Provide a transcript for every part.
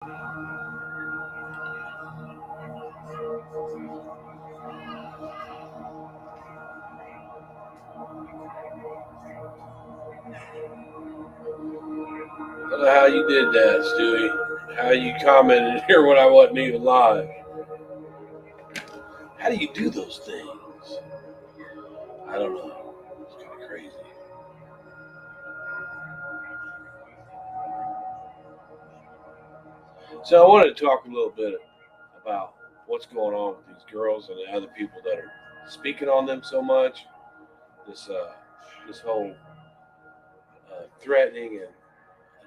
I don't know how you did that, Stewie. How you commented here when I wasn't even live. How do you do those things? I don't know. It's kind of crazy. So I wanted to talk a little bit about what's going on with these girls and the other people that are speaking on them so much. This whole threatening and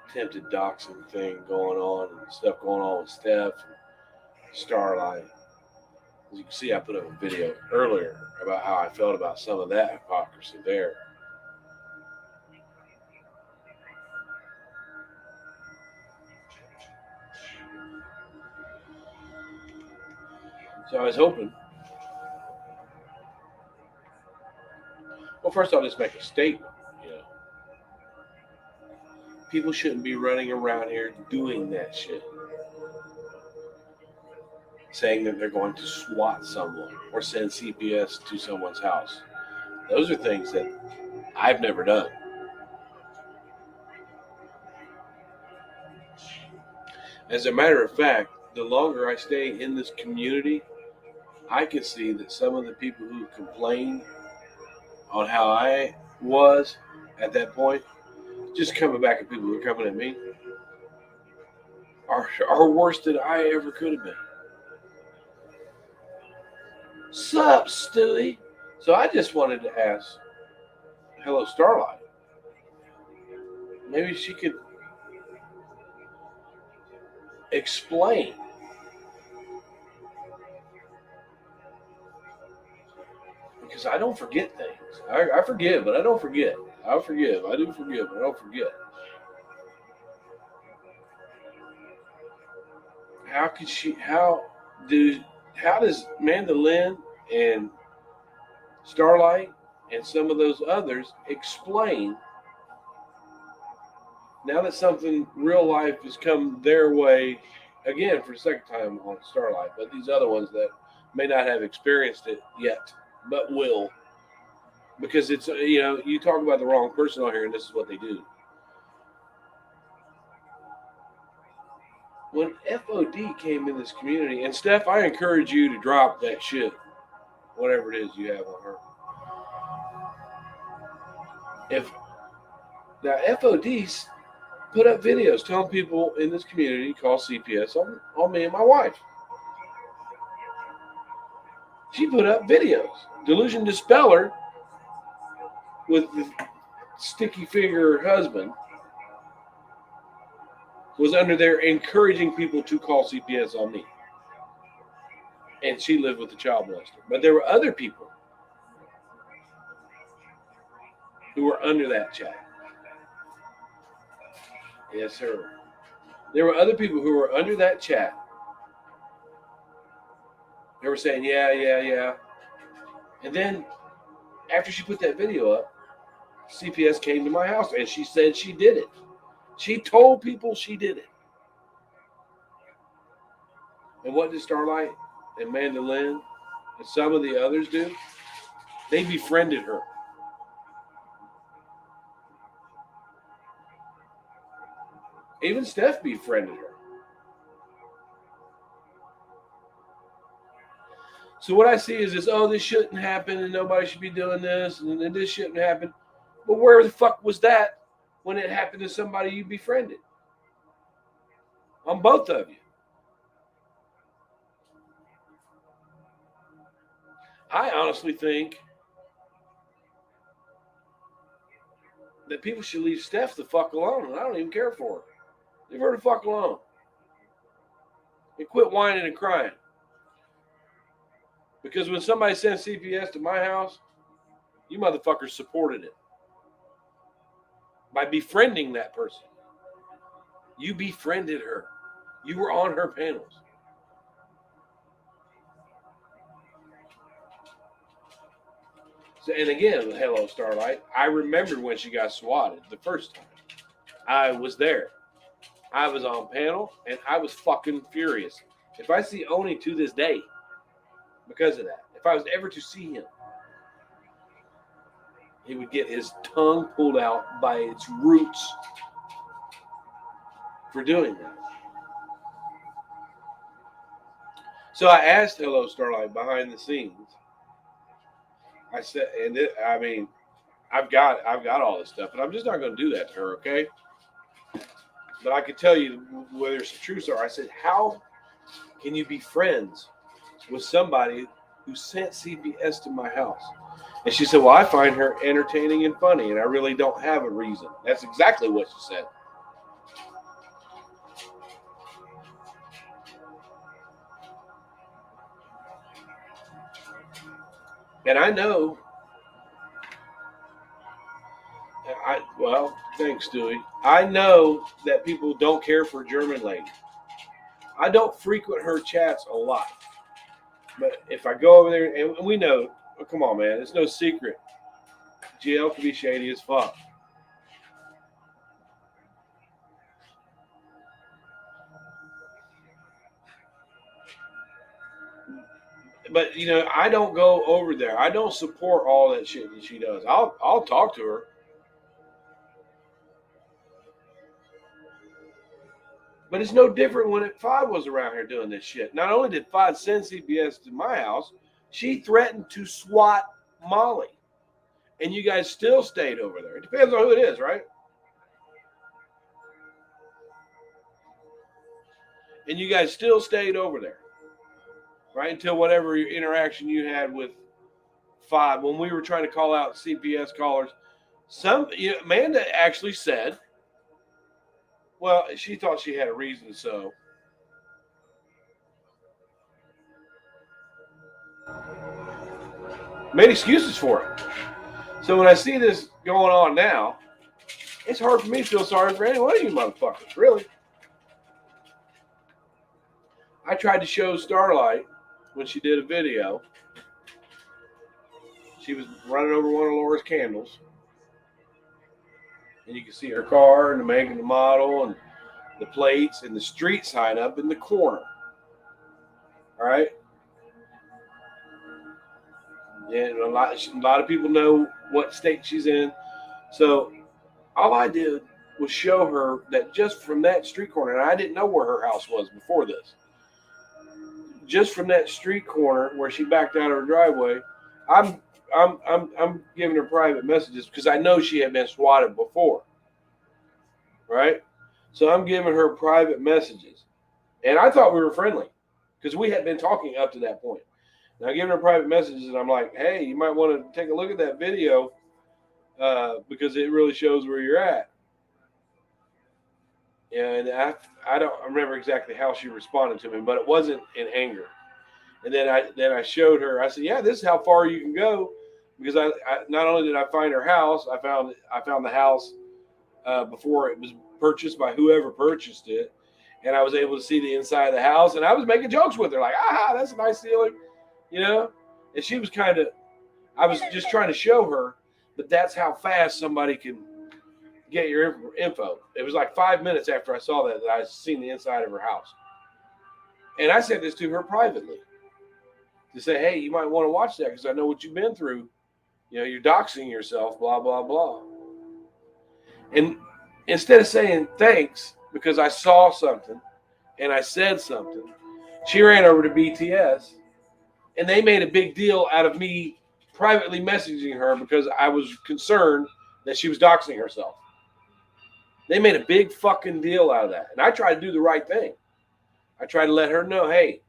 attempted doxing thing going on and stuff going on with Steph and Starlight. As you can see, I put up a video earlier about how I felt about some of that hypocrisy there. So I was hoping. Well, first I'll just make a statement. You know, people shouldn't be running around here doing that shit, saying that they're going to SWAT someone or send CPS to someone's house. Those are things that I've never done. As a matter of fact, the longer I stay in this community, I can see that some of the people who complain on how I was at that point, just coming back at people who are coming at me, are worse than I ever could have been. Sup, Stewie? So I just wanted to ask, hello, Starlight. Maybe she could explain because I don't forget things. I forgive, but I don't forget. I forgive. I do forgive, but I don't forget. How could she? How does Mandolin and Starlight and some of those others explain now that something real life has come their way again for the second time on Starlight, but these other ones that may not have experienced it yet, but will, because it's you talk about the wrong person on here, and this is what they do. When FOD came in this community, and Steph, I encourage you to drop that shit, whatever it is you have on her. If now FODs put up videos telling people in this community call CPS on me and my wife. She put up videos. Delusion Dispeller with the sticky finger husband was under there encouraging people to call CPS on me. And she lived with the child molester. But there were other people who were under that chat. Yes, sir. There were other people who were under that chat. They were saying, yeah. And then after she put that video up, CPS came to my house and she said she did it. She told people she did it. And what did Starlight and Mandolin and some of the others do? They befriended her. Even Steph befriended her. So what I see is this, this shouldn't happen and nobody should be doing this and this shouldn't happen. But where the fuck was that when it happened to somebody you befriended? On both of you. I honestly think that people should leave Steph the fuck alone, and I don't even care for her. Leave her the fuck alone. And quit whining and crying. Because when somebody sends CPS to my house, you motherfuckers supported it. By befriending that person. You befriended her. You were on her panels. So, and again, hello, Starlight. I remembered when she got swatted the first time. I was there. I was on panel, and I was fucking furious. If I see Oni to this day, because of that, if I was ever to see him, he would get his tongue pulled out by its roots for doing that. So I asked Hello Starlight behind the scenes. I said, and I mean, I've got all this stuff, but I'm just not going to do that to her, okay? But I can tell you whether it's a true story. I said, how can you be friends with somebody who sent CPS to my house? And she said, well, I find her entertaining and funny, and I really don't have a reason. That's exactly what she said. And I know, well, thanks, Stewie. I know that people don't care for German lady. I don't frequent her chats a lot. But if I go over there, and we know, oh, come on, man, it's no secret. GL can be shady as fuck. But you know, I don't go over there. I don't support all that shit that she does. I'll talk to her. But it's no different when Fod was around here doing this shit. Not only did Fod send CPS to my house, she threatened to SWAT Molly. And you guys still stayed over there. It depends on who it is, right? And you guys still stayed over there, right? Until whatever interaction you had with Fod. When we were trying to call out CPS callers, Amanda actually said, well, she thought she had a reason, so. Made excuses for it. So when I see this going on now, it's hard for me to feel sorry for any one of you motherfuckers, really. I tried to show Starlight when she did a video. She was running over one of Laura's candles. And you can see her car and the make and the model and the plates and the street sign up in the corner. All right? And a lot of people know what state she's in. So all I did was show her that just from that street corner, and I didn't know where her house was before this. Just from that street corner where she backed out of her driveway, I'm giving her private messages because I know she had been swatted before. Right? So I'm giving her private messages. And I thought we were friendly because we had been talking up to that point. And I'm giving her private messages and I'm like, hey, you might want to take a look at that video because it really shows where you're at. And I don't remember exactly how she responded to me, but it wasn't in anger. And then I showed her. I said, "Yeah, this is how far you can go," because I not only did I find her house, I found the house before it was purchased by whoever purchased it, and I was able to see the inside of the house. And I was making jokes with her, like, "Ah, that's a nice ceiling," you know. And she was I was just trying to show her that that's how fast somebody can get your info. It was like 5 minutes after I saw that I seen the inside of her house. And I sent this to her privately to say, hey, you might want to watch that because I know what you've been through. You know, you're doxing yourself, blah, blah, blah. And instead of saying thanks because I saw something and I said something, she ran over to BTS and they made a big deal out of me privately messaging her because I was concerned that she was doxing herself. They made a big fucking deal out of that. And I tried to do the right thing. I tried to let her know, hey,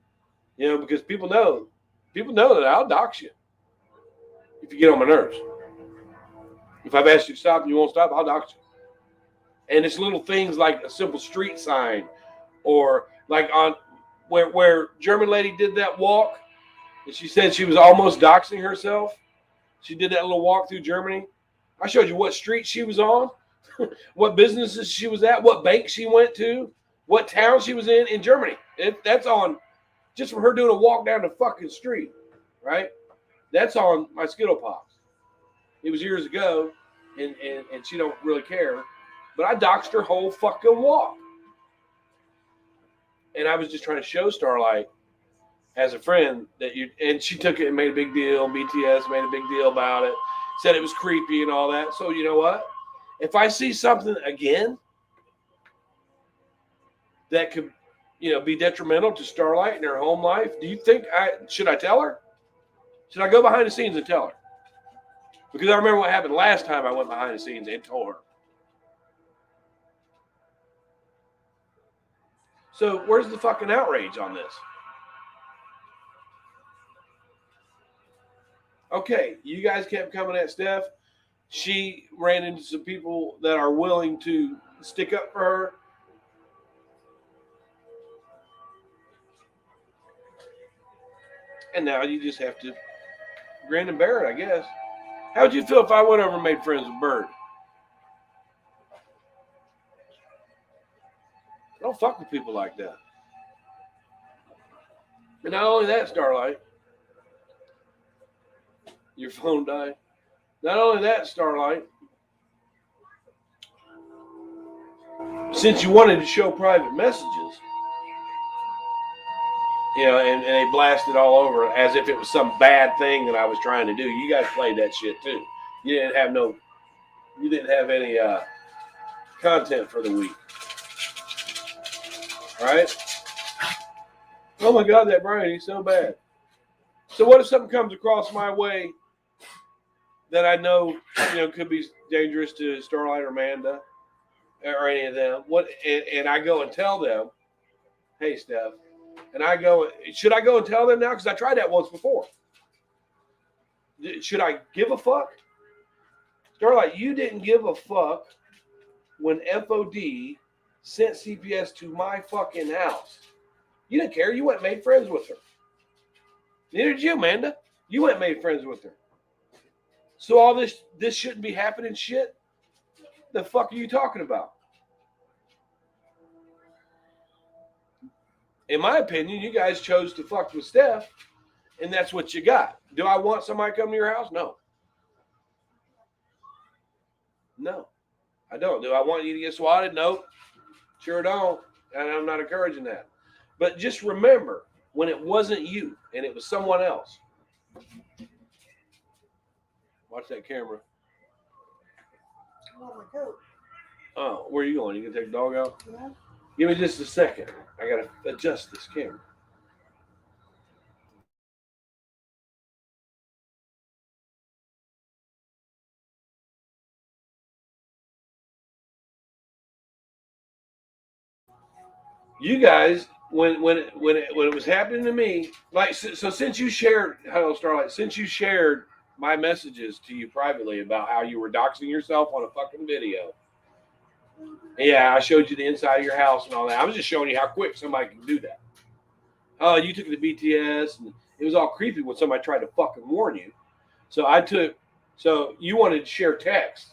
you know, because people know that I'll dox you if you get on my nerves. If I've asked you to stop and you won't stop, I'll dox you. And it's little things like a simple street sign or like on where German lady did that walk and she said she was almost doxing herself. She did that little walk through Germany. I showed you what street she was on. What businesses she was at, what bank she went to, what town she was in Germany. That's on just from her doing a walk down the fucking street, right? That's on my Skittle Pops. It was years ago, and she don't really care. But I doxed her whole fucking walk. And I was just trying to show Starlight as a friend that you, and she took it and made a big deal. BTS made a big deal about it, said it was creepy and all that. So you know what? If I see something again that could, be detrimental to Starlight and her home life, do you think should I tell her? Should I go behind the scenes and tell her? Because I remember what happened last time I went behind the scenes and told her. So where's the fucking outrage on this? Okay, you guys kept coming at Steph. She ran into some people that are willing to stick up for her. And now you just have to grin and bear it, I guess. How would you feel if I went over and made friends with Bird? Don't fuck with people like that. And not only that, Starlight, your phone died. Not only that, Starlight, since you wanted to show private messages, and they blasted all over as if it was some bad thing that I was trying to do. You guys played that shit too. You didn't have any content for the week. All right? Oh my God, that Brian, he's so bad. So what if something comes across my way that I know, could be dangerous to Starlight or Amanda or any of them? And I go and tell them, hey, Steph, and should I go and tell them now? Because I tried that once before. Should I give a fuck? Starlight, you didn't give a fuck when FOD sent CPS to my fucking house. You didn't care. You went and made friends with her. Neither did you, Amanda. You went and made friends with her. So all this shouldn't be happening shit? The fuck are you talking about? In my opinion, you guys chose to fuck with Steph, and that's what you got. Do I want somebody coming to your house? No. No, I don't. Do I want you to get swatted? No, sure don't. And I'm not encouraging that. But just remember, when it wasn't you and it was someone else. Watch that camera. Oh, my coat. Oh, where are you going? You gonna take the dog out? Yeah. Give me just a second. I gotta adjust this camera. You guys, when it was happening to me, like so since you shared, hello Starlight, since you shared my messages to you privately about how you were doxing yourself on a fucking video. Yeah, I showed you the inside of your house and all that. I was just showing you how quick somebody can do that. Oh, you took the BTS, and it was all creepy when somebody tried to fucking warn you. So you wanted to share text.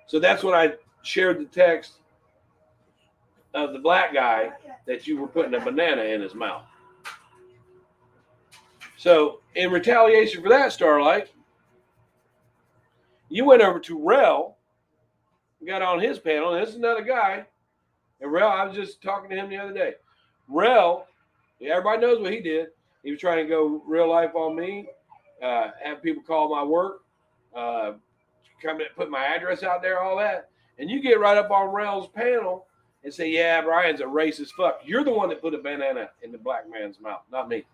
So that's when I shared the text of the black guy that you were putting a banana in his mouth. So in retaliation for that, Starlight, you went over to Rel, got on his panel, and this is another guy. And Rel, I was just talking to him the other day. Rel, everybody knows what he did. He was trying to go real life on me, have people call my work, come and put my address out there, all that. And you get right up on Rel's panel and say, yeah, Brian's a racist fuck. You're the one that put a banana in the black man's mouth, not me.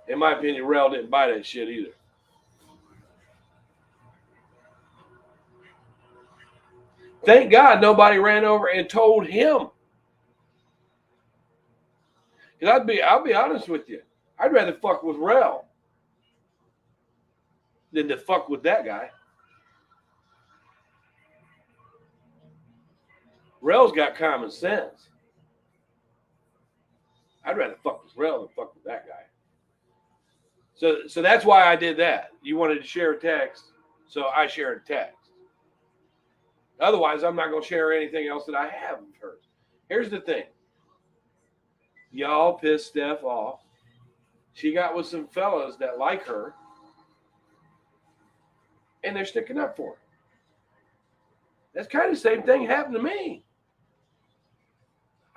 In my opinion, Rel didn't buy that shit either. Thank God nobody ran over and told him. Because I'll be honest with you. I'd rather fuck with Rel than to fuck with that guy. Rel's got common sense. I'd rather fuck with Rel than fuck with that guy. So that's why I did that. You wanted to share a text, so I shared a text. Otherwise, I'm not going to share anything else that I have of hers. Here's the thing. Y'all pissed Steph off. She got with some fellas that like her, and they're sticking up for her. That's kind of the same thing happened to me.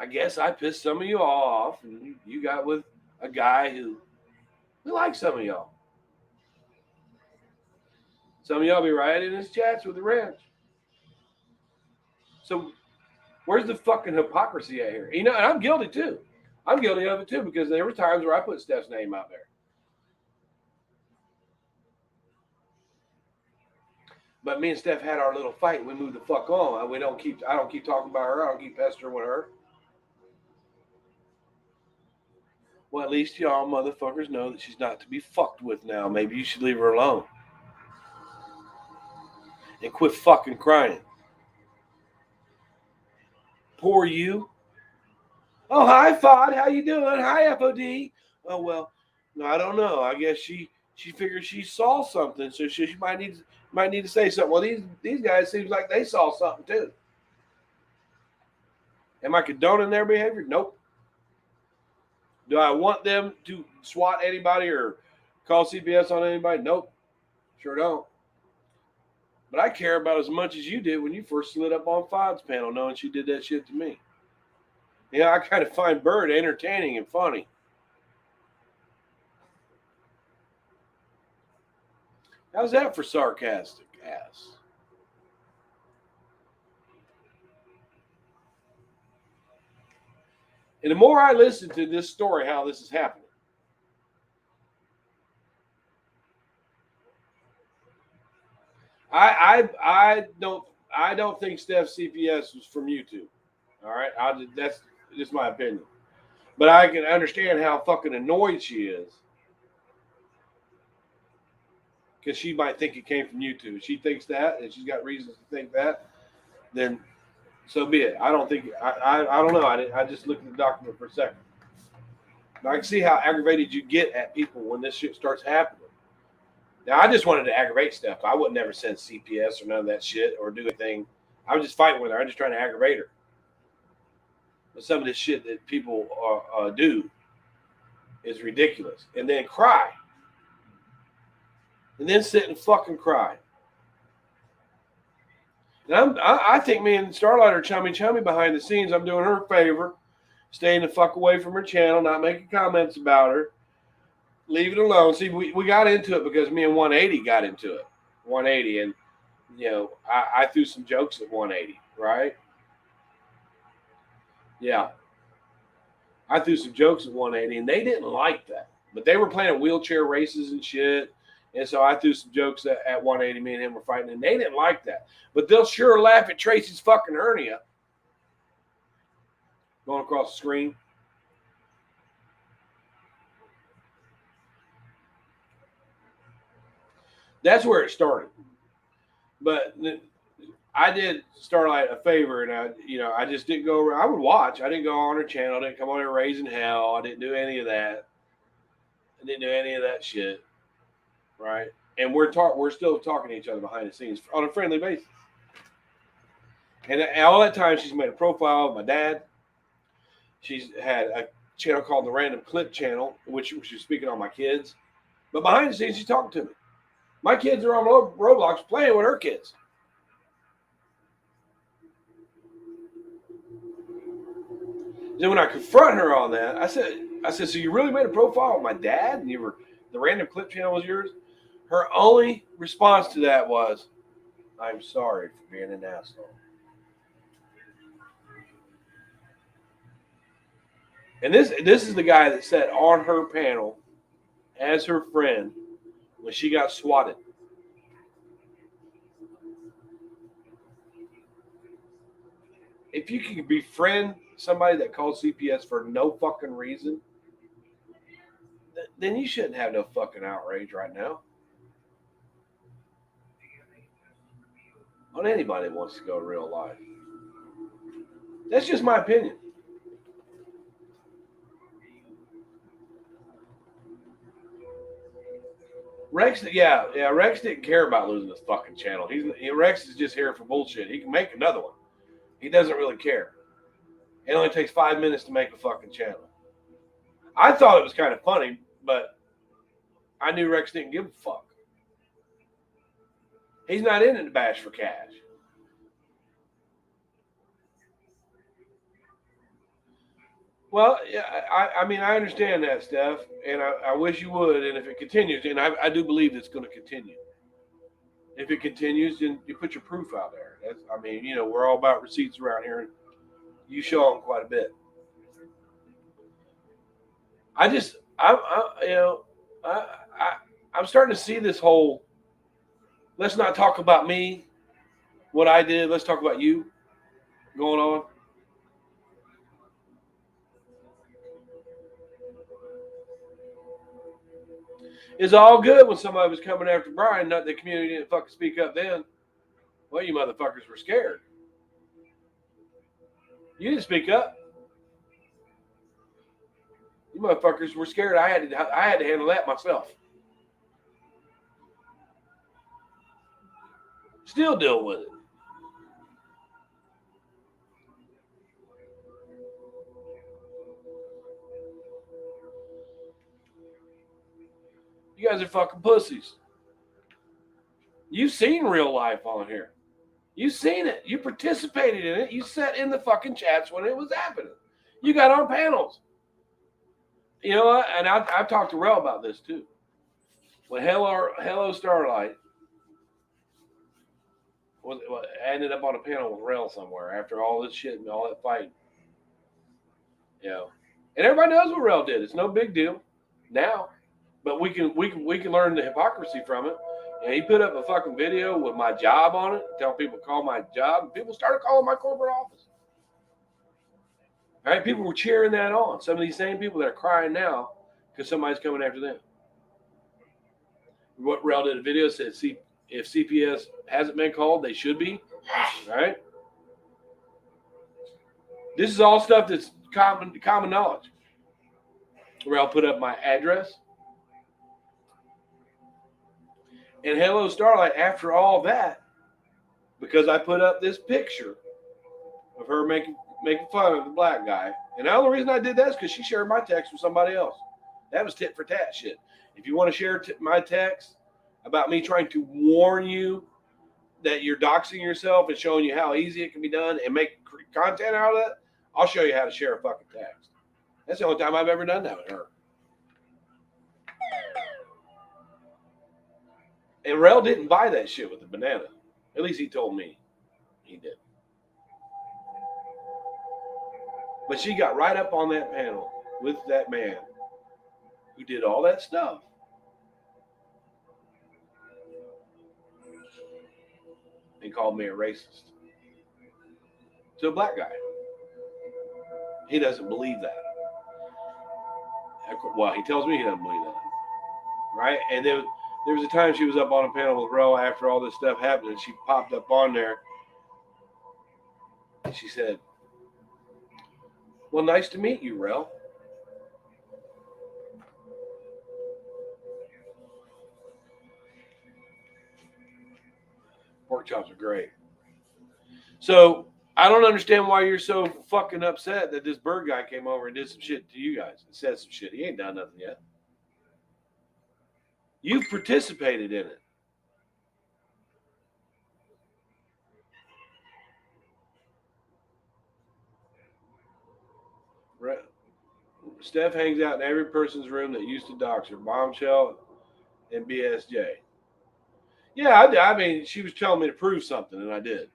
I guess I pissed some of you off, and you got with a guy who likes some of y'all. Some of y'all be right in his chats with the ranch. So where's the fucking hypocrisy at here? You know, and I'm guilty too. I'm guilty of it too because there were times where I put Steph's name out there. But me and Steph had our little fight. We moved the fuck on. I don't keep talking about her. I don't keep pestering with her. Well, at least y'all motherfuckers know that she's not to be fucked with now. Maybe you should leave her alone. And quit fucking crying. Poor you. Oh, hi, Fod. How you doing? Hi, FOD. Oh, well, no, I don't know. I guess she figured she saw something, so she might need to say something. Well, these guys seems like they saw something too. Am I condoning their behavior? Nope. Do I want them to swat anybody or call CPS on anybody? Nope. Sure don't. But I care about as much as you did when you first slid up on Fod's panel knowing she did that shit to me. Yeah, I kind of find Bird entertaining and funny. How's that for sarcastic ass? And the more I listen to this story, how this is happening, I don't think Steph's CPS was from YouTube. All right, that's just my opinion. But I can understand how fucking annoyed she is because she might think it came from YouTube. If she thinks that, and she's got reasons to think that, then so be it. I don't think I don't know. I just looked at the document for a second. Now, I can see how aggravated you get at people when this shit starts happening. Now, I just wanted to aggravate Steph. I would never send CPS or none of that shit or do anything. I was just fighting with her. I'm just trying to aggravate her. But some of this shit that people do is ridiculous. And then cry. And then sit and fucking cry. And I think me and Starlight are chummy behind the scenes. I'm doing her a favor, staying the fuck away from her channel, not making comments about her. Leave it alone. See, we got into it because me and 180 got into it. 180. And, you know, I threw some jokes at 180, right? Yeah. I threw some jokes at 180, and they didn't like that. But they were playing wheelchair races and shit. And so I threw some jokes at 180. Me and him were fighting, and they didn't like that. But they'll sure laugh at Tracy's fucking hernia going across the screen. That's where it started. But I did Starlight a favor, and I just didn't go around. I would watch. I didn't go on her channel. I didn't come on here raising hell. I didn't do any of that. I didn't do any of that shit, right? And we're still talking to each other behind the scenes on a friendly basis. And all that time, she's made a profile of my dad. She's had a channel called the Random Clip Channel, which she's speaking on my kids. But behind the scenes, she's talking to me. My kids are on Roblox playing with her kids. Then when I confront her on that, I said, so you really made a profile of my dad, and the Random Clip Channel was yours? Her only response to that was, "I'm sorry for being an asshole." And this is the guy that sat on her panel as her friend when she got swatted. If you can befriend somebody that calls CPS for no fucking reason, then you shouldn't have no fucking outrage right now on anybody that wants to go to real life. That's just my opinion. Rex didn't care about losing his fucking channel. Rex is just here for bullshit. He can make another one. He doesn't really care. It only takes 5 minutes to make a fucking channel. I thought it was kind of funny, but I knew Rex didn't give a fuck. He's not in it to bash for cash. Well, yeah, I mean, I understand that, Steph, and I wish you would. And if it continues, and I do believe it's going to continue. If it continues, then you put your proof out there. That's, I mean, we're all about receipts around here, and you show them quite a bit. I just, I, I, I'm starting to see this whole. Let's not talk about me, what I did. Let's talk about you going on. It's all good when somebody was coming after Bryan, not the community didn't fucking speak up then. Well, you motherfuckers were scared. You didn't speak up. You motherfuckers were scared. I had to handle that myself. Still deal with it. You guys are fucking pussies. You've seen real life on here. You've seen it. You participated in it. You sat in the fucking chats when it was happening. You got on panels. You know what? And I've talked to Rel about this too. When Hello Starlight ended up on a panel with Rel somewhere after all this shit and all that fight. And everybody knows what Rel did. It's no big deal now, but we can learn the hypocrisy from it. And he put up a fucking video with my job on it, tell people to call my job. And people started calling my corporate office. All right, people were cheering that on. Some of these same people that are crying now because somebody's coming after them. What Rel did a video said, see, if CPS hasn't been called, they should be. All right. This is all stuff that's common knowledge. Rel put up my address. And Hello Starlight, after all that, because I put up this picture of her making fun of the black guy. And the only reason I did that is because she shared my text with somebody else. That was tit for tat shit. If you want to share my text about me trying to warn you that you're doxing yourself and showing you how easy it can be done and make content out of that, I'll show you how to share a fucking text. That's the only time I've ever done that with her. And Rel didn't buy that shit with the banana. At least he told me he did. But she got right up on that panel with that man who did all that stuff. And called me a racist. To a black guy. He doesn't believe that. Well, he tells me he doesn't believe that. Right? And there was a time she was up on a panel with Rel after all this stuff happened, and she popped up on there. And she said, well, nice to meet you, Rel. Pork chops are great. So I don't understand why you're so fucking upset that this bird guy came over and did some shit to you guys and said some shit. He ain't done nothing yet. You've participated in it. Right. Steph hangs out in every person's room that used to dox her. Bombshell and BSJ. Yeah, I mean, she was telling me to prove something, and I did.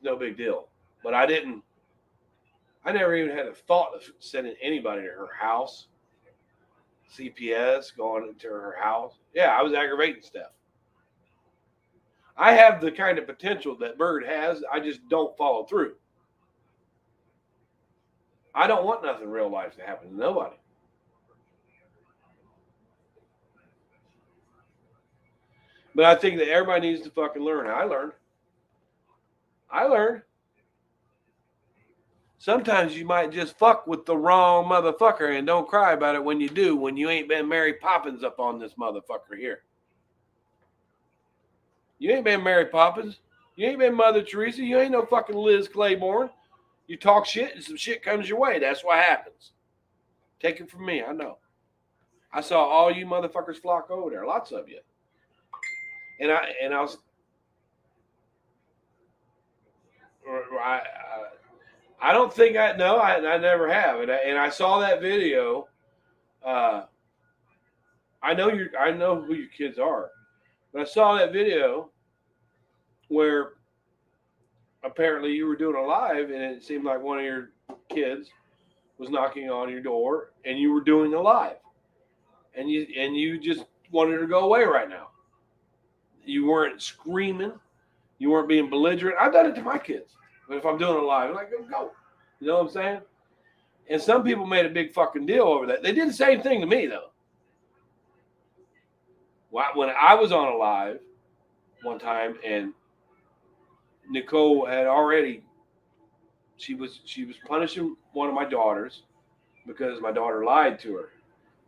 No big deal. But I didn't. I never even had a thought of sending anybody to her house. CPS going into her house. Yeah, I was aggravating stuff. I have the kind of potential that Bird has. I just don't follow through. I don't want nothing real life to happen to nobody. But I think that everybody needs to fucking learn. I learned. Sometimes you might just fuck with the wrong motherfucker and don't cry about it when you do, when you ain't been Mary Poppins up on this motherfucker here. You ain't been Mary Poppins. You ain't been Mother Teresa. You ain't no fucking Liz Claiborne. You talk shit and some shit comes your way. That's what happens. Take it from me. I know. I saw all you motherfuckers flock over there. Lots of you. And I don't think I never have, and I saw that video. Uh, I know who your kids are, but I saw that video where apparently you were doing a live, and it seemed like one of your kids was knocking on your door, and you were doing a live, and you just wanted to go away right now. You weren't screaming, you weren't being belligerent. I've done it to my kids, but if I'm doing a live, I'm like, go. You know what I'm saying? And some people made a big fucking deal over that. They did the same thing to me though. When I was on a live one time, and Nicole had already, she was punishing one of my daughters because my daughter lied to her,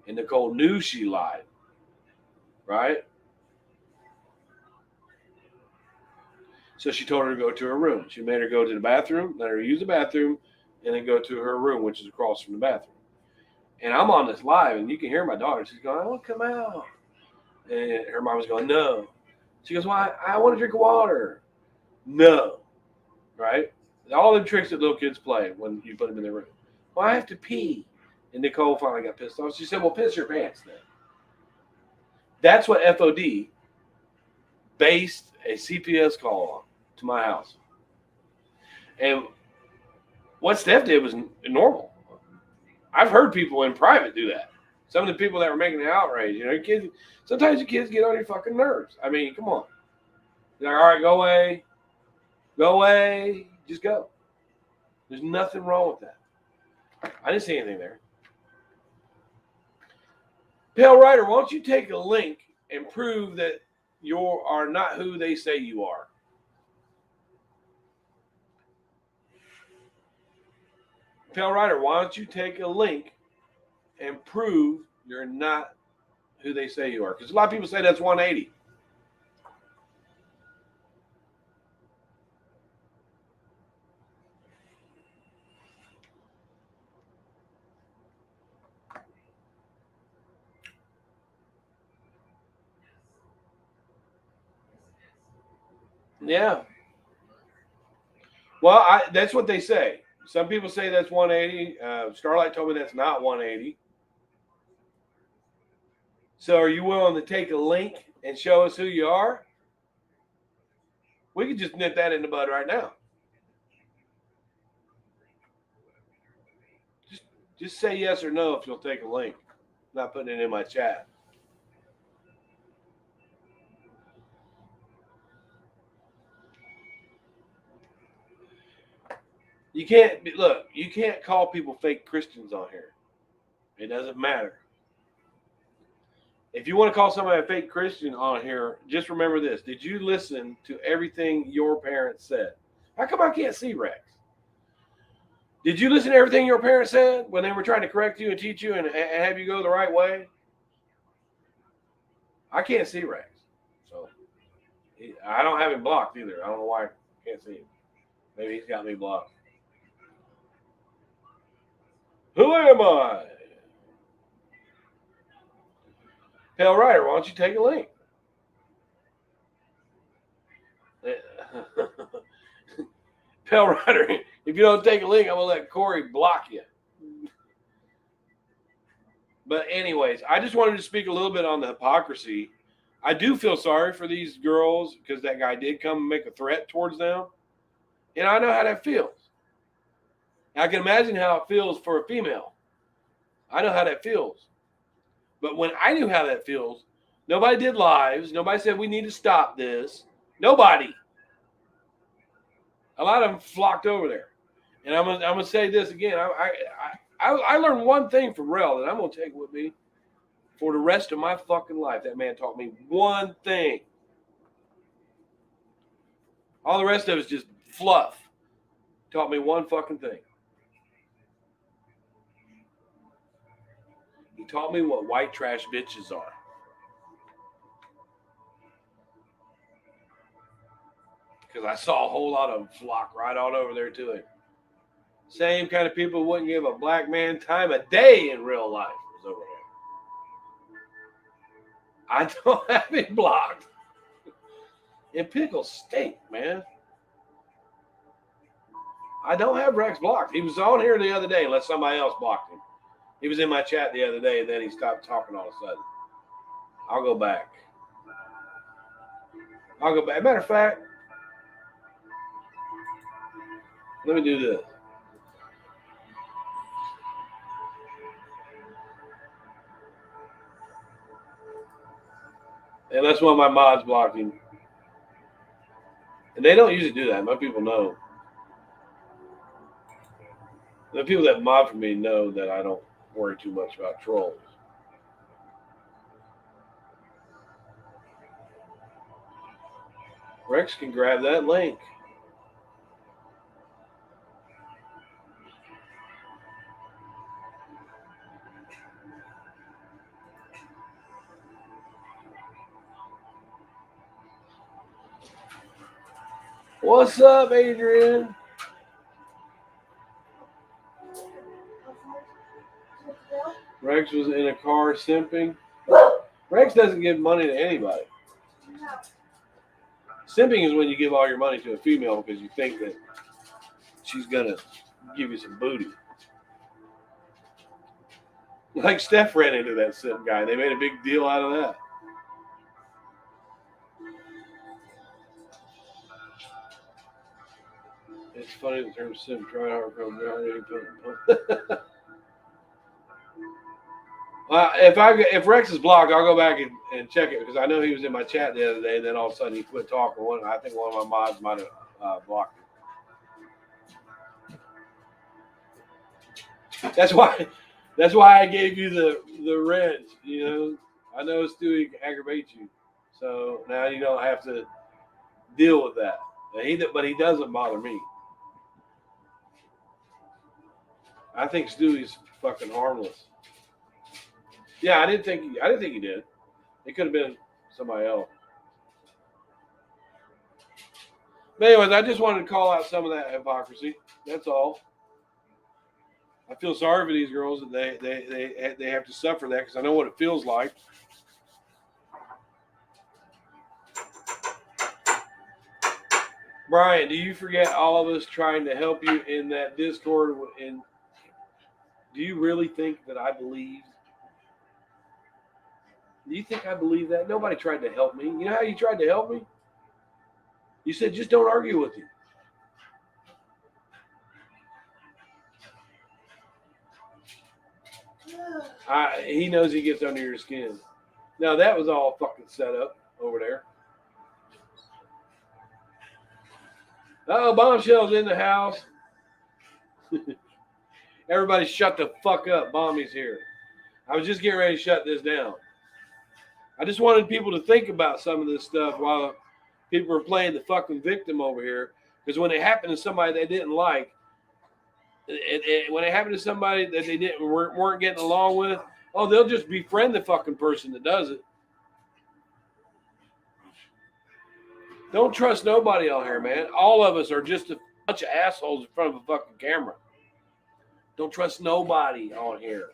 and Nicole knew she lied, right? So she told her to go to her room. She made her go to the bathroom, let her use the bathroom, and then go to her room, which is across from the bathroom. And I'm on this live, and you can hear my daughter. She's going, "I want to come out." And her mom was going, "No." She goes, "Well, I want to drink water." No. Right? All the tricks that little kids play when you put them in their room. "Well, I have to pee." And Nicole finally got pissed off. She said, "Well, piss your pants then." That's what FOD based a CPS call on to my house. And what Steph did was normal. I've heard people in private do that. Some of the people that were making the outrage, kids. Sometimes the kids get on your fucking nerves. I mean, come on. They're like, "All right, go away, just go." There's nothing wrong with that. I didn't see anything there. Pale Rider, why don't you take a link and prove that you are not who they say you are? Pale Rider, why don't you take a link and prove you're not who they say you are? Because a lot of people say that's 180. Yeah. Well, that's what they say. Some people say that's 180. Starlight told me that's not 180. So are you willing to take a link and show us who you are? We could just nip that in the bud right now. Just say yes or no if you'll take a link. I'm not putting it in my chat. You can't call people fake Christians on here. It doesn't matter. If you want to call somebody a fake Christian on here, just remember this. Did you listen to everything your parents said? How come I can't see Rex? Did you listen to everything your parents said when they were trying to correct you and teach you and have you go the right way? I can't see Rex. So I don't have him blocked either. I don't know why I can't see him. Maybe he's got me blocked. Who am I? Pale Rider, why don't you take a link? Pale Rider, if you don't take a link, I'm going to let Corey block you. But anyways, I just wanted to speak a little bit on the hypocrisy. I do feel sorry for these girls because that guy did come and make a threat towards them. And I know how that feels. I can imagine how it feels for a female. I know how that feels. But when I knew how that feels, nobody did lives. Nobody said we need to stop this. Nobody. A lot of them flocked over there. And I'm gonna say this again. I learned one thing from Rel that I'm gonna take with me for the rest of my fucking life. That man taught me one thing. All the rest of it's just fluff. Taught me one fucking thing. He taught me what white trash bitches are. Because I saw a whole lot of them flock right on over there to him. Same kind of people wouldn't give a black man time of day in real life was over there. I don't have him blocked. And pickles stink, man. I don't have Rex blocked. He was on here the other day unless somebody else blocked him. He was in my chat the other day, and then he stopped talking all of a sudden. I'll go back. Matter of fact, let me do this. Unless one of my mods blocked him. And they don't usually do that. Most people know. The people that mod for me know that I don't worry too much about trolls. Rex can grab that link. What's up, Adrian? Rex was in a car simping. Rex doesn't give money to anybody. Simping is when you give all your money to a female because you think that she's going to give you some booty. Like Steph ran into that simp guy. They made a big deal out of that. It's funny the term simp. Try hard, if Rex is blocked, I'll go back and check it because I know he was in my chat the other day, and then all of a sudden he quit talking. I think one of my mods might have blocked him. That's why I gave you the wrench. You know, I know Stewie can aggravate you, so now you don't have to deal with that. But he doesn't bother me. I think Stewie's fucking harmless. Yeah, I didn't think he did. It could have been somebody else. But anyways, I just wanted to call out some of that hypocrisy. That's all. I feel sorry for these girls that they have to suffer that because I know what it feels like. Brian, do you forget all of us trying to help you in that Discord? And do you really think that I believed? Do you think I believe that? Nobody tried to help me. You know how you tried to help me? You said, just don't argue with him. He knows he gets under your skin. Now, that was all fucking set up over there. Oh, Bombshell's in the house. Everybody shut the fuck up. Bombie's here. I was just getting ready to shut this down. I just wanted people to think about some of this stuff while people were playing the fucking victim over here. Because when it happened to somebody they didn't like, when it happened to somebody that they weren't getting along with, oh, they'll just befriend the fucking person that does it. Don't trust nobody out here, man. All of us are just a bunch of assholes in front of a fucking camera. Don't trust nobody on here.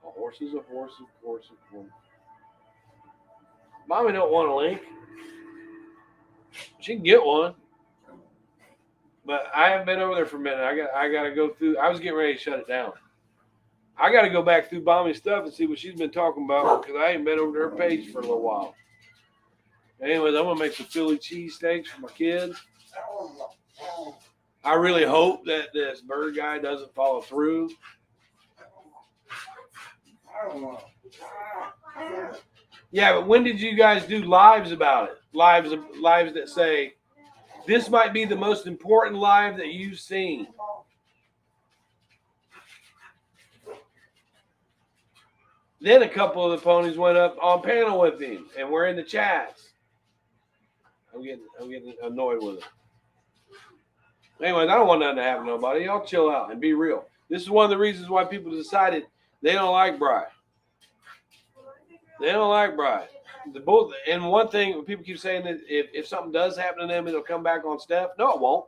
A horse is a horse, of course. Mommy don't want a link. She can get one. But I haven't been over there for a minute. I got to go through. I was getting ready to shut it down. I got to go back through Bombie's stuff and see what she's been talking about because I ain't been over to her page for a little while. Anyways, I'm going to make some Philly cheesesteaks for my kids. I really hope that this bird guy doesn't follow through. Yeah, but when did you guys do lives about it? Lives that say, this might be the most important live that you've seen. Then a couple of the ponies went up on panel with him, and we're in the chats. I'm getting annoyed with it. Anyways, I don't want nothing to happen to nobody. Y'all chill out and be real. This is one of the reasons why people decided they don't like Bri. They don't like Bri. And one thing, people keep saying that if something does happen to them, it'll come back on Steph. No, it won't.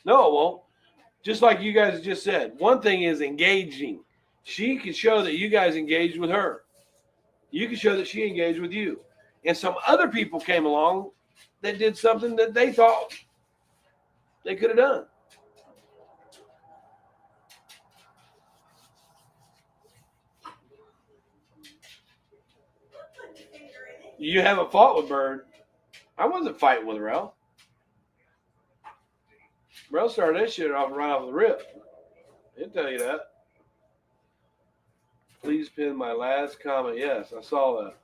No, it won't. Just like you guys just said. One thing is engaging. She can show that you guys engaged with her. You can show that she engaged with you. And some other people came along that did something that they thought they could have done. You haven't fought with Bird. I wasn't fighting with Rel. Rel started that shit off right off the rip. He'll tell you that. Please pin my last comment. Yes, I saw that.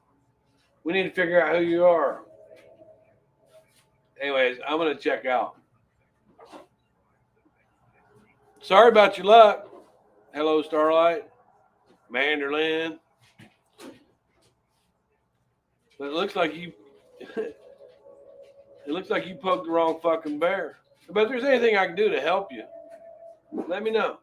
We need to figure out who you are. Anyways, I'm going to check out. Sorry about your luck. Hello, Starlight. Manderlin. But it looks like you poked the wrong fucking bear. But if there's anything I can do to help you, let me know.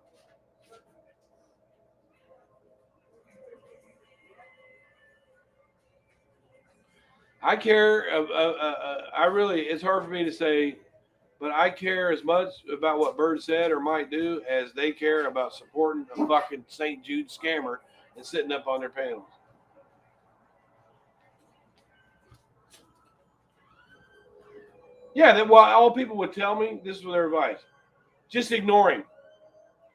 I care. I really, it's hard for me to say, but I care as much about what Bird said or might do as they care about supporting a fucking St. Jude scammer and sitting up on their panels. Yeah, well, all people would tell me, this is their advice. Just ignore him.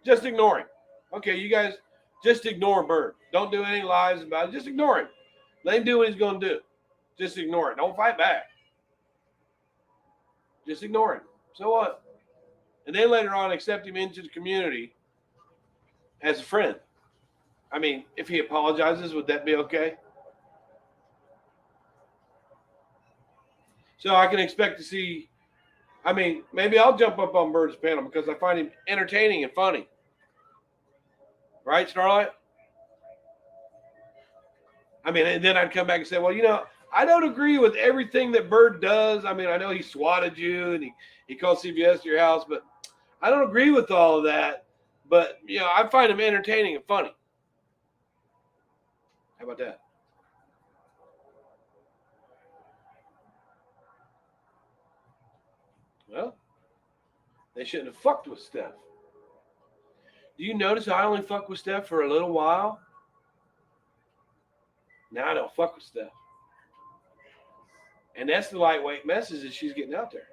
Just ignore him. Okay, you guys, just ignore Bird. Don't do any lies about it. Just ignore him. Let him do what he's going to do. Just ignore it. Don't fight back. Just ignore him. So what? And then later on, accept him into the community as a friend. I mean, if he apologizes, would that be okay? So I can expect to see, I mean, maybe I'll jump up on Bird's panel because I find him entertaining and funny. Right, Starlight? I mean, and then I'd come back and say, well, you know, I don't agree with everything that Bird does. I mean, I know he swatted you and he called CBS to your house, but I don't agree with all of that. But, you know, I find him entertaining and funny. How about that? Well, they shouldn't have fucked with Steph. Do you notice I only fuck with Steph for a little while? Now I don't fuck with Steph. And that's the lightweight message that she's getting out there.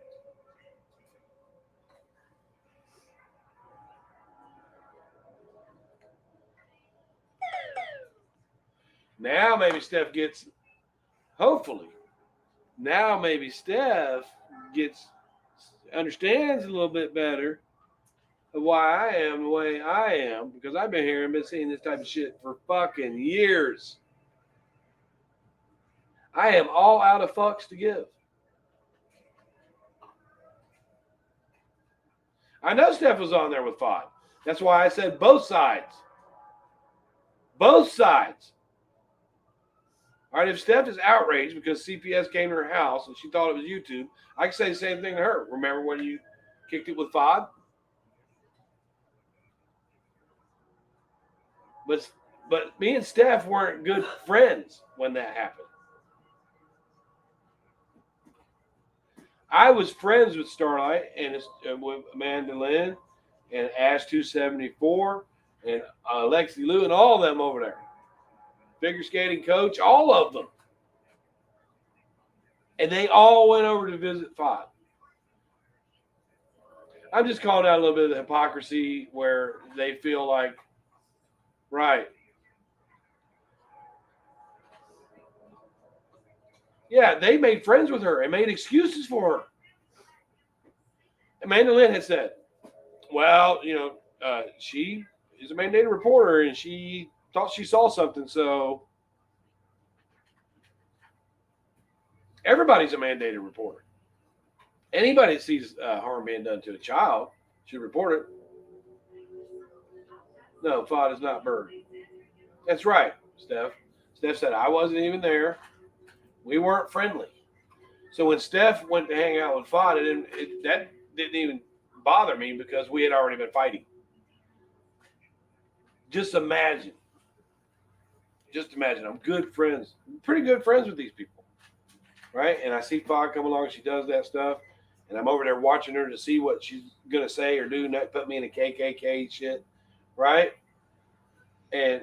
Now maybe Steph gets, hopefully, now maybe Steph understands a little bit better of why I am the way I am, because I've been here and been seeing this type of shit for fucking years. I am all out of fucks to give. I know Steph was on there with Fod. That's why I said both sides. Both sides. All right, if Steph is outraged because CPS came to her house and she thought it was YouTube, I can say the same thing to her. Remember when you kicked it with Fod? But me and Steph weren't good friends when that happened. I was friends with Starlight and with Amanda Lynn and Ash 274 and Lexi Lou and all of them over there. Figure skating coach, all of them. And they all went over to visit Fod. I'm just calling out a little bit of the hypocrisy where they feel like, right. Yeah, they made friends with her and made excuses for her. Amanda Lynn had said, well, you know, she is a mandated reporter and she thought she saw something, so everybody's a mandated reporter. Anybody that sees harm being done to a child should report it. No, Fod is not Bird. That's right, Steph. Steph said, I wasn't even there. We weren't friendly. So when Steph went to hang out with Fod, that didn't even bother me because we had already been fighting. Just imagine. I'm good friends, pretty good friends with these people, right? And I see Fod come along, she does that stuff, and I'm over there watching her to see what she's going to say or do, not put me in a KKK shit, right? And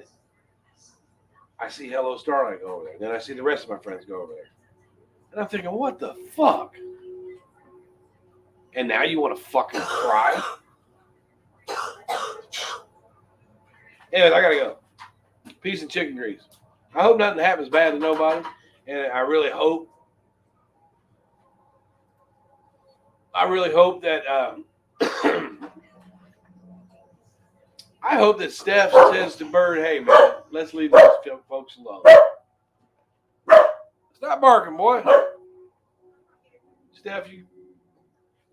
I see Hello Starlight go over there. Then I see the rest of my friends go over there. And I'm thinking, what the fuck? And now you want to fucking cry? Anyways, I gotta go. Peace and chicken grease. I hope nothing happens bad to nobody. And I really hope that I hope that Steph says to Bird, hey man, let's leave these folks alone. Stop barking, boy. Steph, you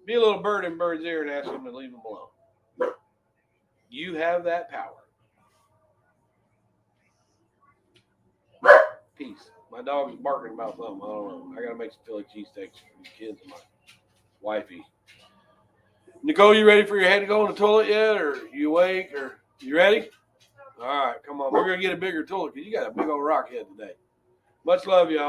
be a little bird in Bird's ear and ask him to leave him alone. You have that power. Peace. My dog is barking about something. I don't know. I gotta make some Philly cheesesteaks for these kids and my wifey. Nicole, you ready for your head to go in the toilet yet? Or you awake? Or you ready? All right, come on. We're gonna get a bigger toilet because you got a big old rock head today. Much love, y'all.